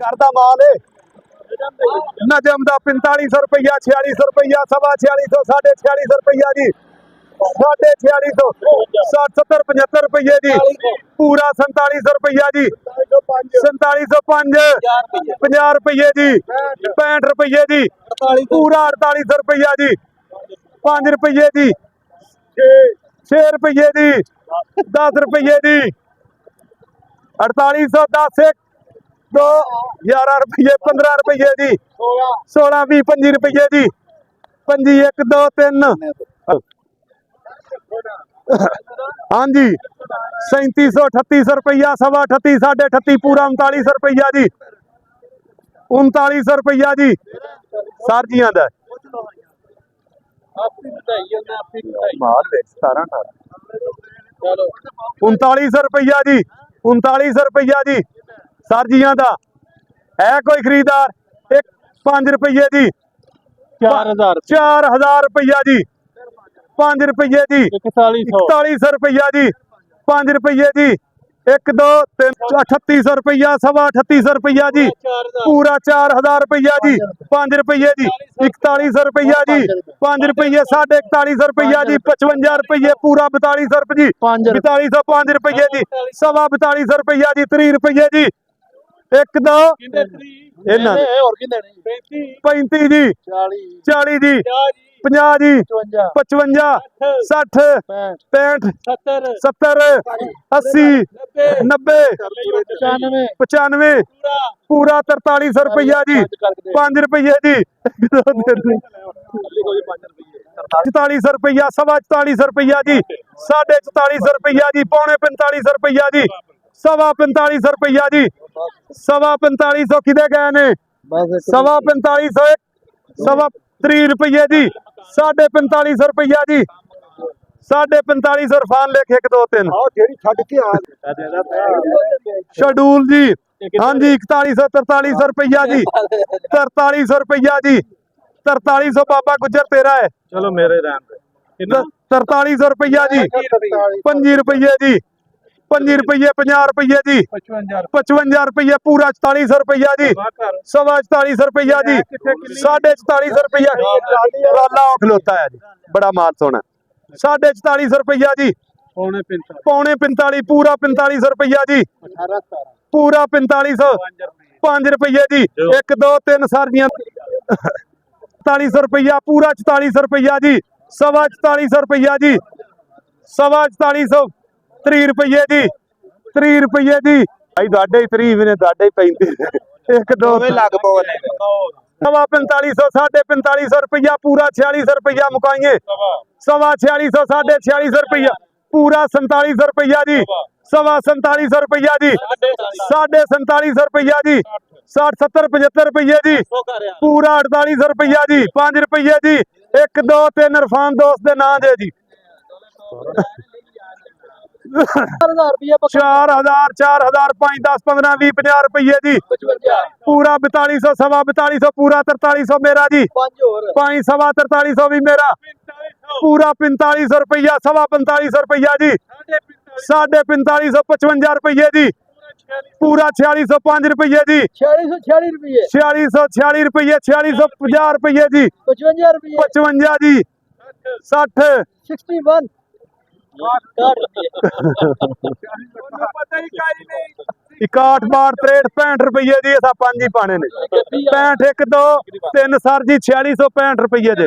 करदा माल है नजम दा 4500 रुपया 4600 रुपया 4650 4650 रुपया जी 4650 60 70 75 रुपये जी पूरा 4700 रुपया जी 4705 50 रुपये जी 65 रुपये जी पूरा 4800 रुपया जी 5 रुपये जी 6 रुपये जी 10 रुपये जी 4810 एक 2 11 रुपये 15 रुपये जी 16 20 25 रुपये जी 5 1 2 3 हाँ जी 3700 3800 रुपया 38 38 पूरा 3900 रुपया जी 3900 रुपया जी सर जी आंदा 3900 रुपया जी 3900 रुपया जी सर जी आंदा है कोई खरीदार एक 5 रुपये जी 4000 रुपया जी 5 रुपये जी 4100 रुपया जी 5 रुपये जी 1 2 3 3800 रुपया 3800 रुपया जी पूरा 4000 रुपया जी 5 रुपये जी 4100 रुपया जी 5 रुपये 4150 रुपया जी 55 रुपये पूरा 4200 रुपये जी 4200 5 रुपये जी 4250 रुपया जी 30 रुपये जी 1 2 35 जी 40 जी 50 जी 55 60 65 70 80 90 95 पूरा 4300 रुपया जी 5 रुपये जी 4400 रुपया 4450 रुपया जी 4450 रुपया जी 4500 रुपया जी 4550 रुपया जी 4550 किधे गए ने 4550 30 रुपये जी 4550 रुपया जी 4550 इरफान लेख 1 2 3 शेड्यूल जी हाँ जी 4100 4300 रुपया जी 4300 रुपया जी 4300 बाबा गुजर तेरा है चलो मेरे रहन 4300 रुपया जी 25 रुपये जी 25 रुपये 50 रुपये जी 55 रुपये पूरा 4400 रुपया जी 4450 रुपया जी 4450 रुपया ट्राला खलोता है जी बड़ा माल सोना 4450 रुपया जी पौने 45 पूरा 4500 रुपया जी पूरा 4500 5 रुपये जी 1 2 3 सारियां 4400 रुपया पूरा 4400 रुपया जी 4450 रुपया जी 4450 30 रुपये जी 30 रुपये जी भाई दाडे 30 भी ने दाडे 35 1 2 लग पौने 4500 4550 रुपया पूरा 4600 रुपया मुकाइए 4600 4650 रुपया पूरा 4700 रुपया जी 4750 रुपया जी 4750 रुपया जी 60 70 75 रुपये जी पूरा 4800 रुपया जी 5 रुपये जी 1 2 3 इरफान दोस्त दे नाम दे जी 4000 4000 5 10 15 20 50 रुपये जी पूरा 4200 सवा 4200 पूरा 4300 मेरा जी 5 सवा 4300 भी मेरा पूरा 4500 रुपया सवा 4500 रुपया जी 4550 55 रुपये जी पूरा 4605 रुपये जी 4646 रुपये 4650 रुपये जी 55 जी 60 61 61 62 63 रुपये जी असा 5 ही पाने ने 65 1 2 3 सर जी 4665 रुपये जी